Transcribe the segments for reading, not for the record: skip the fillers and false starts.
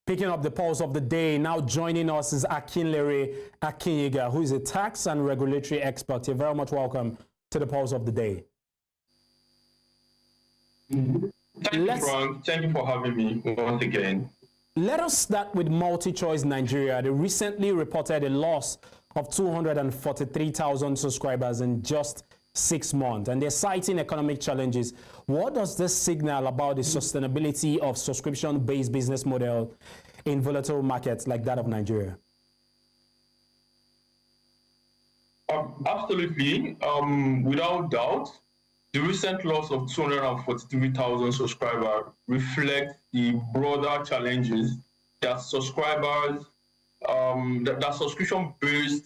Picking up the pulse of the day, now joining us is Akinlere Akinyiga, who is a tax and regulatory expert. You're very much welcome to the pulse of the day. Thank you, Frank. Thank you for having me once again. Let us start with MultiChoice Nigeria. They recently reported a loss of 243,000 subscribers in just 6 months, and they're citing economic challenges. What does this signal about the sustainability of subscription-based business model in volatile markets like that of Nigeria? Absolutely, without doubt, the recent loss of 243,000 subscribers reflects the broader challenges that subscribers, that subscription-based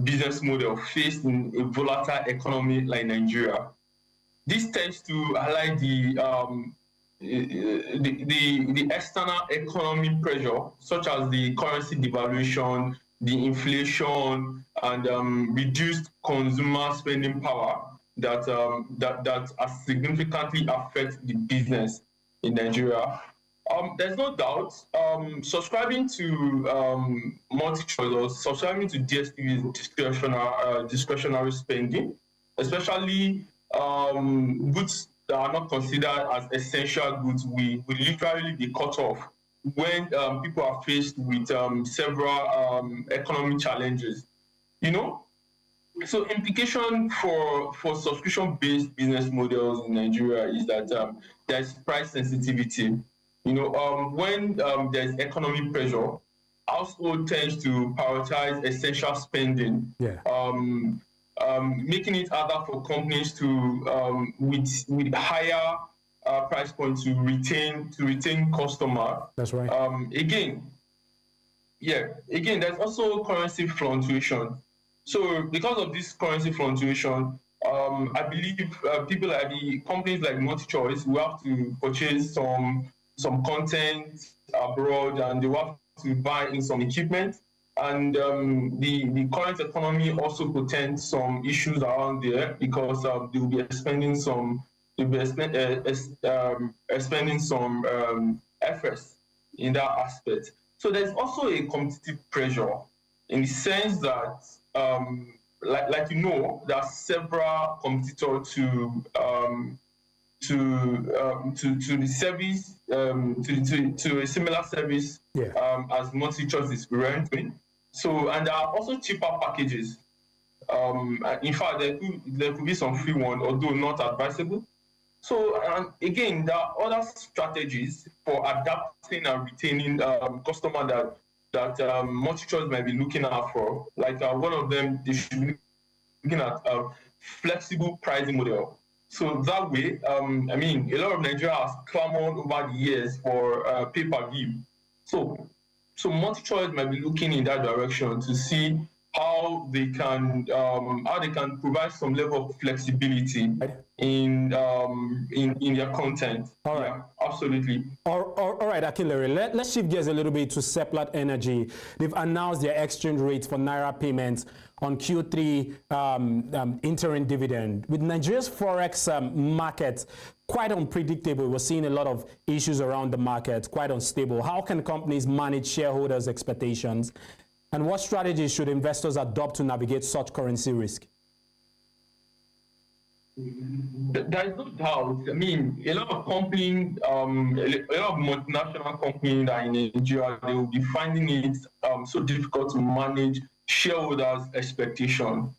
business model faced in a volatile economy like Nigeria. This tends to highlight the external economic pressure, such as the currency devaluation, the inflation, and reduced consumer spending power that has significantly affect the business in Nigeria. There's no doubt subscribing to MultiChoice or subscribing to DSTV is discretionary spending, especially goods that are not considered as essential goods will literally be cut off when people are faced with several economic challenges. You know, so implication for subscription-based business models in Nigeria is that there's price sensitivity. You know, when there's economic pressure, household tends to prioritize essential spending, making it harder for companies to, with higher price points, to retain customer. That's right. Again, there's also currency fluctuation. So because of this currency fluctuation, I believe people like the companies like MultiChoice will have to purchase some content abroad, and they will have to buy in some equipment. And the current economy also presents some issues around there, because they will be expending some efforts in that aspect. So there's also a competitive pressure in the sense that, like you know, there are several competitors to the service, to a similar service as MultiChoice is rendering. So, and there are also cheaper packages. In fact, there could be some free one, although not advisable. So, and again, there are other strategies for adapting and retaining customers that MultiChoice might be looking out for. Like one of them, they should be looking at a flexible pricing model. So that way, I mean, a lot of Nigeria has clamored over the years for pay-per-view. So MultiChoice might be looking in that direction to see how they can provide some level of flexibility in their content. All right. Yeah, absolutely. All right, Akinlere, let's shift gears a little bit to Seplat Energy. They've announced their exchange rates for Naira payments on Q3 interim dividend. With Nigeria's forex market quite unpredictable, we're seeing a lot of issues around the market, quite unstable. How can companies manage shareholders' expectations? And what strategies should investors adopt to navigate such currency risk? There is no doubt. I mean, a lot of companies, a lot of multinational companies that are in Nigeria, they will be finding it so difficult to manage shareholders' expectation.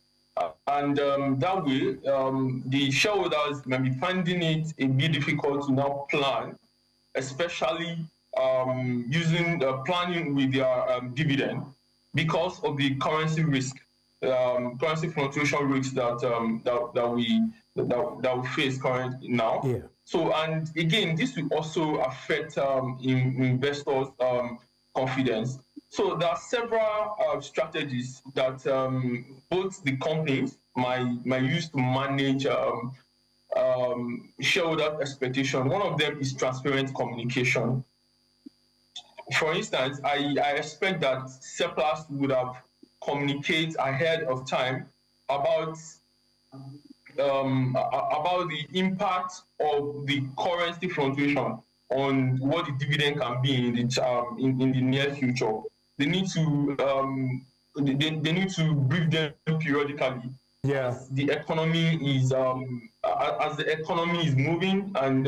And that way, the shareholders may be finding it a bit difficult to now plan, especially using planning with their dividend, because of the currency risk, currency fluctuation risks that we face currently now. Yeah. So, and again, this will also affect investors' confidence. So there are several strategies that both the companies might use to manage shareholder expectation. One of them is transparent communication. For instance, I expect that Seplat would have communicated ahead of time about the impact of the currency fluctuation on what the dividend can be in the near future. They need to they need to brief them periodically. Yeah. The economy is as the economy is moving, and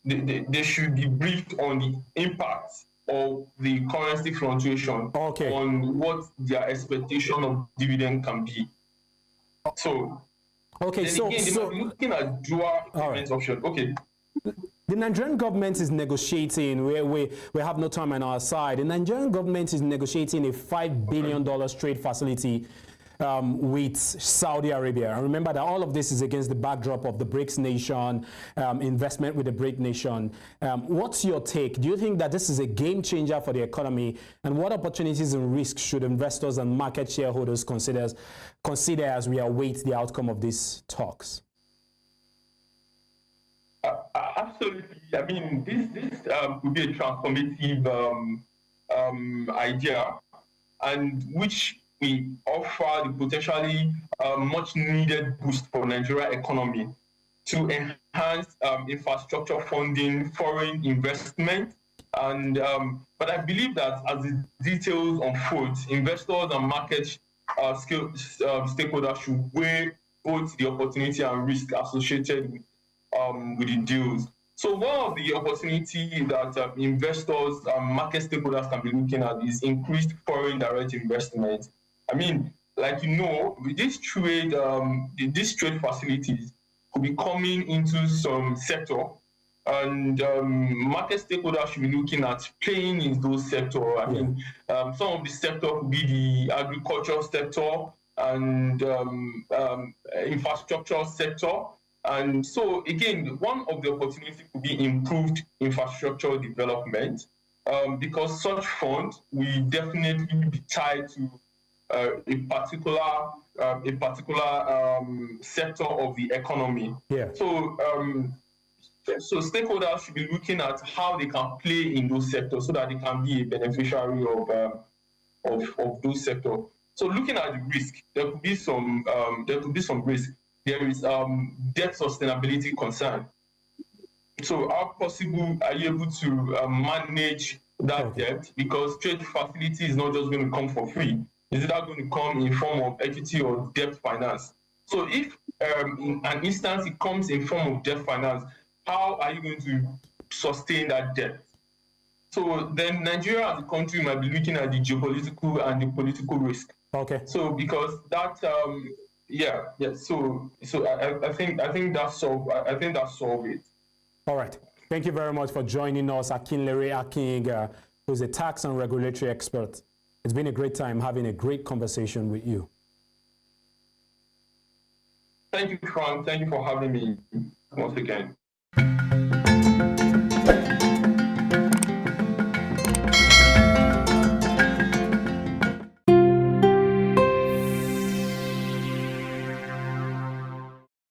they should be briefed on the impact of the currency fluctuation on what their expectation of dividend can be. So, okay, so again, they might be looking at dual payment option. Okay. The Nigerian government is negotiating, we have no time on our side. The Nigerian government is negotiating a $5 billion trade facility with Saudi Arabia. And remember that all of this is against the backdrop of the BRICS nation, investment with the BRICS nation. What's your take? Do you think that this is a game changer for the economy? And what opportunities and risks should investors and market shareholders consider as we await the outcome of these talks? Absolutely. I mean, this could be a transformative idea, and which we offer the potentially much needed boost for Nigeria economy to enhance infrastructure funding, foreign investment, and but I believe that as the details unfold, investors and market stakeholders should weigh both the opportunity and risk associated with the deals. So one of the opportunities that investors and market stakeholders can be looking at is increased foreign direct investment. I mean, like with this trade, these trade facilities could be coming into some sector, and market stakeholders should be looking at playing in those sectors. I mean, some of the sector could be the agricultural sector and infrastructure sector. And so, again, one of the opportunities could be improved infrastructure development, because such funds will definitely be tied to a particular sector of the economy. Yeah. So, so stakeholders should be looking at how they can play in those sectors so that they can be a beneficiary of those sectors. So, looking at the risk, there could be some risk. There is debt sustainability concern. So how possible are you able to manage that debt? Because trade facility is not just going to come for free. Is it going to come in form of equity or debt finance? So if in an instance it comes in form of debt finance, how are you going to sustain that debt? So then Nigeria as a country might be looking at the geopolitical and the political risk. Okay. So because that So I think that solved it. All right. Thank you very much for joining us, Akinlere Akinyiga, who's a tax and regulatory expert. It's been a great time having a great conversation with you. Thank you, Frank. Thank you for having me once again.